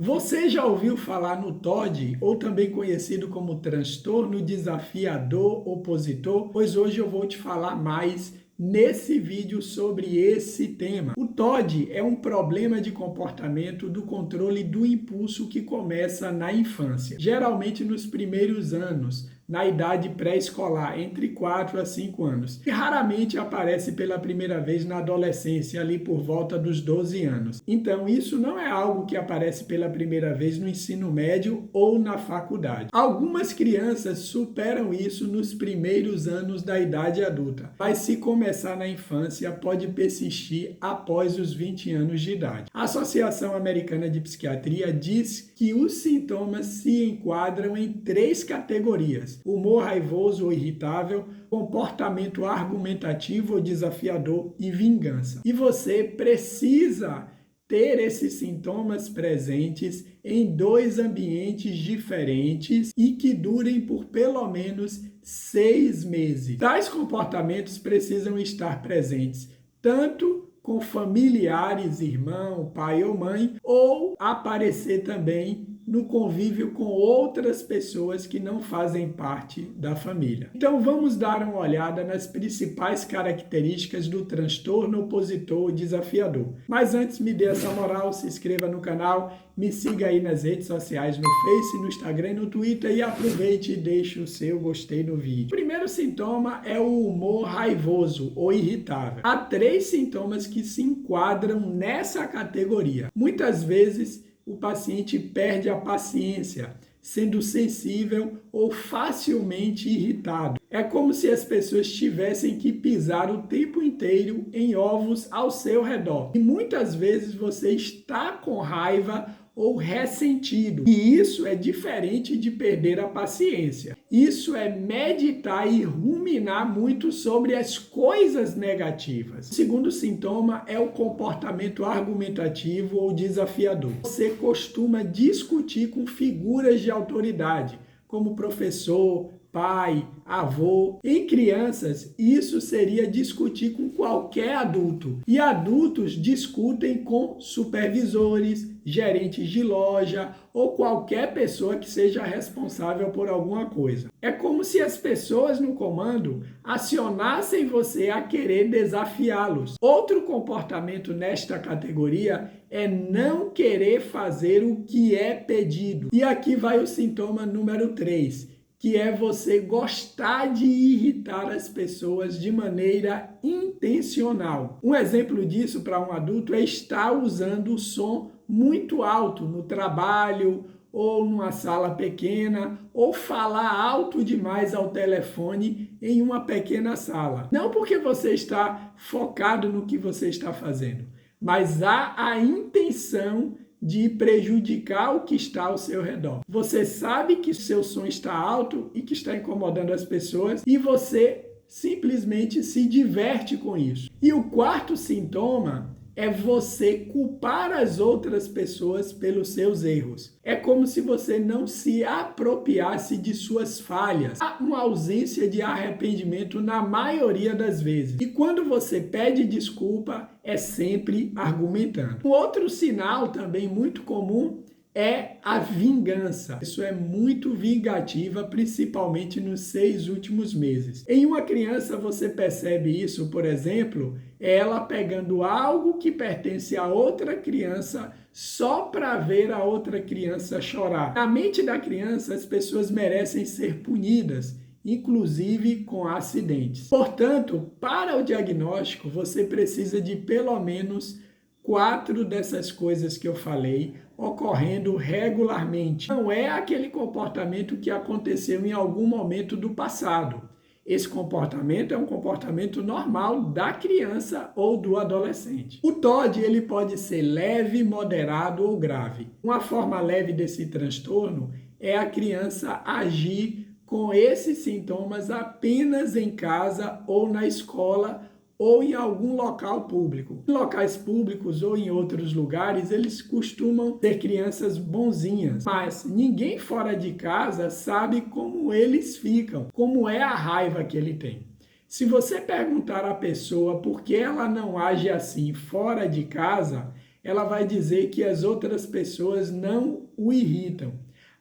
Você já ouviu falar no TOD, ou também conhecido como transtorno desafiador opositor? Pois hoje eu vou te falar mais nesse vídeo sobre esse tema. O TOD é um problema de comportamento do controle do impulso que começa na infância, geralmente nos primeiros anos, na idade pré-escolar, entre 4 a 5 anos, e raramente aparece pela primeira vez na adolescência, ali por volta dos 12 anos. Então, isso não é algo que aparece pela primeira vez no ensino médio ou na faculdade. Algumas crianças superam isso nos primeiros anos da idade adulta, mas se começar na infância, pode persistir após os 20 anos de idade. A Associação Americana de Psiquiatria diz que os sintomas se enquadram em 3 categorias: humor raivoso ou irritável, comportamento argumentativo ou desafiador e vingança. E você precisa ter esses sintomas presentes em 2 ambientes diferentes e que durem por pelo menos 6 meses. Tais comportamentos precisam estar presentes tanto com familiares, irmão, pai ou mãe, ou aparecer também no convívio com outras pessoas que não fazem parte da família. Então vamos dar uma olhada nas principais características do transtorno opositor desafiador. Mas antes, me dê essa moral, se inscreva no canal, me siga aí nas redes sociais, no Face, no Instagram e no Twitter, e aproveite e deixe o seu gostei no vídeo. O primeiro sintoma é o humor raivoso ou irritável. Há 3 sintomas que se enquadram nessa categoria. Muitas vezes o paciente perde a paciência, sendo sensível ou facilmente irritado. É como se as pessoas tivessem que pisar o tempo inteiro em ovos ao seu redor. E muitas vezes você está com raiva ou ressentido. E isso é diferente de perder a paciência. Isso é meditar e ruminar muito sobre as coisas negativas. O segundo sintoma é o comportamento argumentativo ou desafiador. Você costuma discutir com figuras de autoridade, como professor, pai, avô. Em crianças, isso seria discutir com qualquer adulto. E adultos discutem com supervisores, gerentes de loja ou qualquer pessoa que seja responsável por alguma coisa. É como se as pessoas no comando acionassem você a querer desafiá-los. Outro comportamento nesta categoria é não querer fazer o que é pedido. E aqui vai o sintoma número 3. Que é você gostar de irritar as pessoas de maneira intencional. Um exemplo disso para um adulto é estar usando o som muito alto no trabalho ou numa sala pequena, ou falar alto demais ao telefone em uma pequena sala. Não porque você está focado no que você está fazendo, mas há a intenção de prejudicar o que está ao seu redor. Você sabe que seu som está alto e que está incomodando as pessoas e você simplesmente se diverte com isso. E o quarto sintoma é você culpar as outras pessoas pelos seus erros. É como se você não se apropriasse de suas falhas. Há uma ausência de arrependimento na maioria das vezes. E quando você pede desculpa, é sempre argumentando. Um outro sinal também muito comum é a vingança. Isso é muito vingativa, principalmente nos 6 últimos meses. Em uma criança você percebe isso, por exemplo, ela pegando algo que pertence a outra criança só para ver a outra criança chorar. Na mente da criança, as pessoas merecem ser punidas, inclusive com acidentes. Portanto, para o diagnóstico, você precisa de pelo menos 4 dessas coisas que eu falei ocorrendo regularmente. Não é aquele comportamento que aconteceu em algum momento do passado. Esse comportamento é um comportamento normal da criança ou do adolescente. O TOD ele pode ser leve, moderado ou grave. Uma forma leve desse transtorno é a criança agir com esses sintomas apenas em casa ou na escola ou em algum local público. Em locais públicos ou em outros lugares, eles costumam ser crianças bonzinhas, mas ninguém fora de casa sabe como eles ficam, como é a raiva que ele tem. Se você perguntar à pessoa por que ela não age assim fora de casa, ela vai dizer que as outras pessoas não o irritam.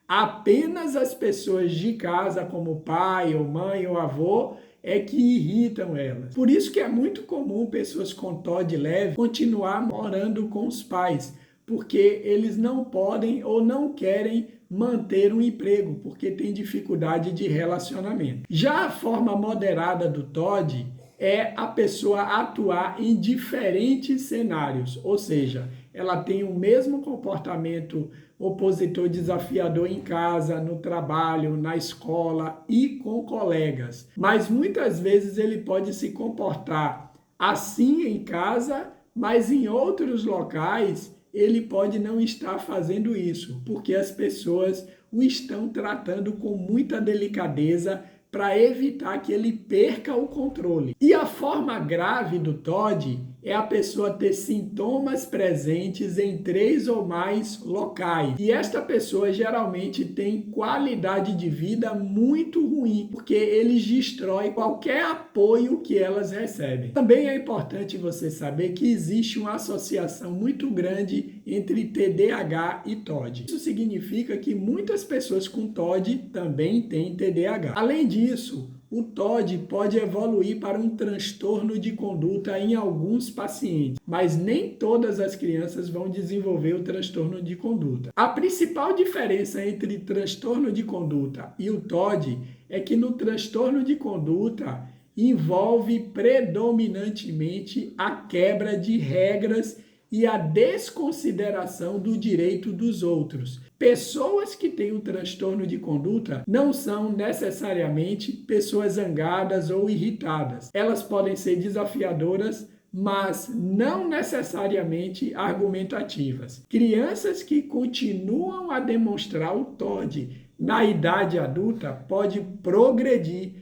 Apenas as pessoas de casa, como pai, ou mãe, ou avô, é que irritam elas. Por isso que é muito comum pessoas com TOD leve continuar morando com os pais, porque eles não podem ou não querem manter um emprego, porque tem dificuldade de relacionamento. Já a forma moderada do TOD é a pessoa atuar em diferentes cenários, ou seja, ela tem o mesmo comportamento opositor desafiador em casa, no trabalho, na escola e com colegas. Mas muitas vezes ele pode se comportar assim em casa, mas em outros locais ele pode não estar fazendo isso, porque as pessoas o estão tratando com muita delicadeza para evitar que ele perca o controle. E a forma grave do TOD é a pessoa ter sintomas presentes em 3 ou mais locais. E esta pessoa geralmente tem qualidade de vida muito ruim, porque eles destroem qualquer apoio que elas recebem. Também é importante você saber que existe uma associação muito grande entre TDAH e TOD. Isso significa que muitas pessoas com TOD também têm TDAH. Além disso, o TOD pode evoluir para um transtorno de conduta em alguns pacientes, mas nem todas as crianças vão desenvolver o transtorno de conduta. A principal diferença entre transtorno de conduta e o TOD é que no transtorno de conduta envolve predominantemente a quebra de regras e a desconsideração do direito dos outros. Pessoas que têm um transtorno de conduta não são necessariamente pessoas zangadas ou irritadas. Elas podem ser desafiadoras, mas não necessariamente argumentativas. Crianças que continuam a demonstrar o TOD na idade adulta podem progredir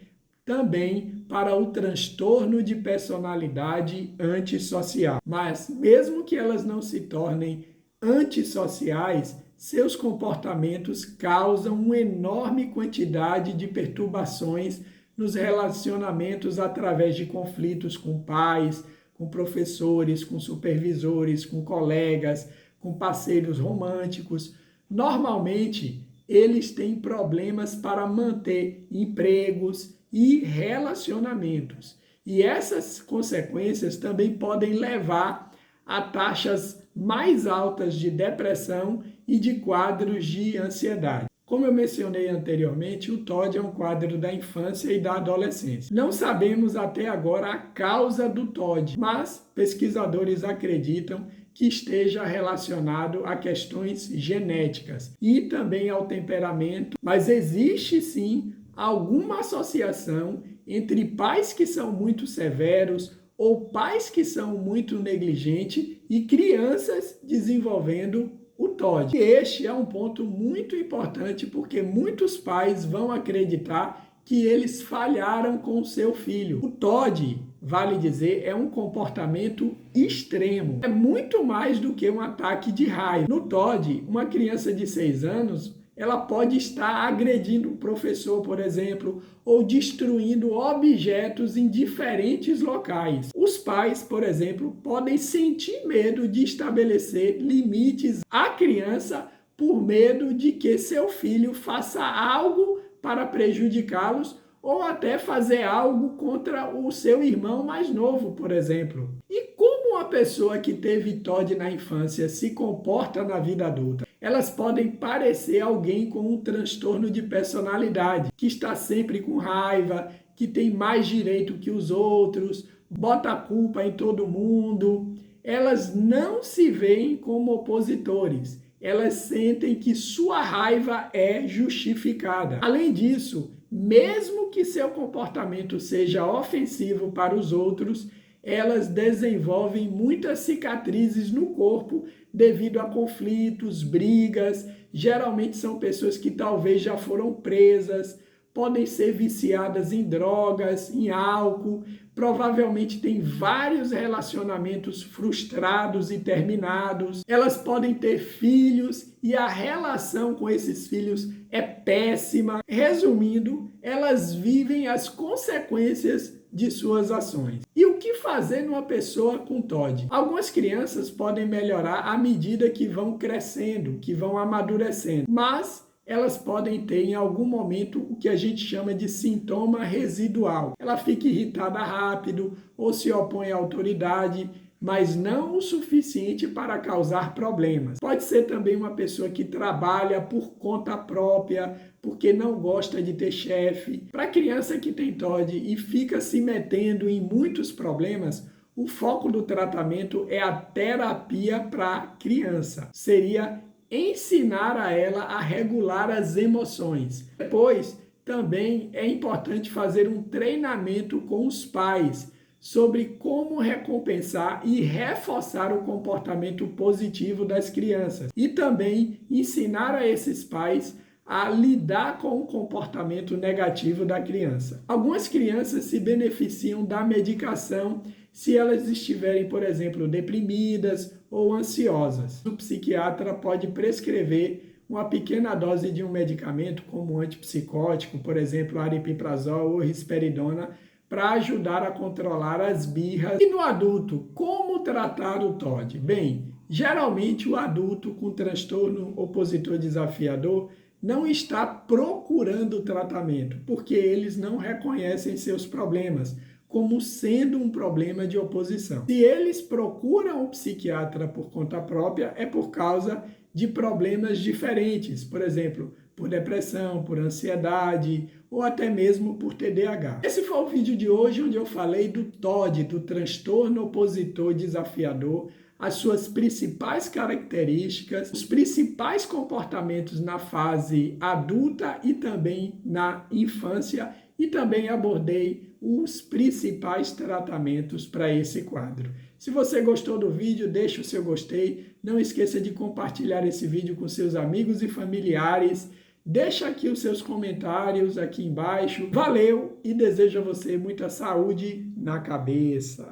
também para o transtorno de personalidade antissocial. Mas, mesmo que elas não se tornem antissociais, seus comportamentos causam uma enorme quantidade de perturbações nos relacionamentos através de conflitos com pais, com professores, com supervisores, com colegas, com parceiros românticos. Normalmente, eles têm problemas para manter empregos e relacionamentos. E essas consequências também podem levar a taxas mais altas de depressão e de quadros de ansiedade. Como eu mencionei anteriormente, o TOD é um quadro da infância e da adolescência. Não sabemos até agora a causa do TOD, mas pesquisadores acreditam que esteja relacionado a questões genéticas e também ao temperamento, mas existe sim alguma associação entre pais que são muito severos ou pais que são muito negligentes e crianças desenvolvendo o TOD. E este é um ponto muito importante porque muitos pais vão acreditar que eles falharam com o seu filho. O TOD, vale dizer, é um comportamento extremo. É muito mais do que um ataque de raiva. No TOD, uma criança de 6 anos ela pode estar agredindo o professor, por exemplo, ou destruindo objetos em diferentes locais. Os pais, por exemplo, podem sentir medo de estabelecer limites à criança por medo de que seu filho faça algo para prejudicá-los ou até fazer algo contra o seu irmão mais novo, por exemplo. E como uma pessoa que teve TOD na infância se comporta na vida adulta? Elas podem parecer alguém com um transtorno de personalidade, que está sempre com raiva, que tem mais direito que os outros, bota a culpa em todo mundo. Elas não se veem como opositores. Elas sentem que sua raiva é justificada. Além disso, mesmo que seu comportamento seja ofensivo para os outros, elas desenvolvem muitas cicatrizes no corpo devido a conflitos, brigas. Geralmente são pessoas que talvez já foram presas, podem ser viciadas em drogas, em álcool, provavelmente têm vários relacionamentos frustrados e terminados. Elas podem ter filhos e a relação com esses filhos é péssima. Resumindo, elas vivem as consequências de suas ações. E o que fazer numa pessoa com TOD? Algumas crianças podem melhorar à medida que vão crescendo, que vão amadurecendo, mas elas podem ter em algum momento o que a gente chama de sintoma residual. Ela fica irritada rápido ou se opõe à autoridade, mas não o suficiente para causar problemas. Pode ser também uma pessoa que trabalha por conta própria, porque não gosta de ter chefe. Para a criança que tem TOD e fica se metendo em muitos problemas, o foco do tratamento é a terapia para a criança. Seria ensinar a ela a regular as emoções. Depois, também é importante fazer um treinamento com os pais sobre como recompensar e reforçar o comportamento positivo das crianças. E também ensinar a esses pais a lidar com o comportamento negativo da criança. Algumas crianças se beneficiam da medicação se elas estiverem, por exemplo, deprimidas ou ansiosas. O psiquiatra pode prescrever uma pequena dose de um medicamento, como um antipsicótico, por exemplo, aripiprazol ou risperidona, para ajudar a controlar as birras. E no adulto, como tratar o TOD? Bem, geralmente o adulto com transtorno opositor desafiador não está procurando tratamento, porque eles não reconhecem seus problemas como sendo um problema de oposição. Se eles procuram um psiquiatra por conta própria, é por causa de problemas diferentes, por exemplo, por depressão, por ansiedade ou até mesmo por TDAH. Esse foi o vídeo de hoje onde eu falei do TOD, do transtorno opositor desafiador, as suas principais características, os principais comportamentos na fase adulta e também na infância, e também abordei os principais tratamentos para esse quadro. Se você gostou do vídeo, deixe o seu gostei. Não esqueça de compartilhar esse vídeo com seus amigos e familiares. Deixa aqui os seus comentários aqui embaixo. Valeu e desejo a você muita saúde na cabeça.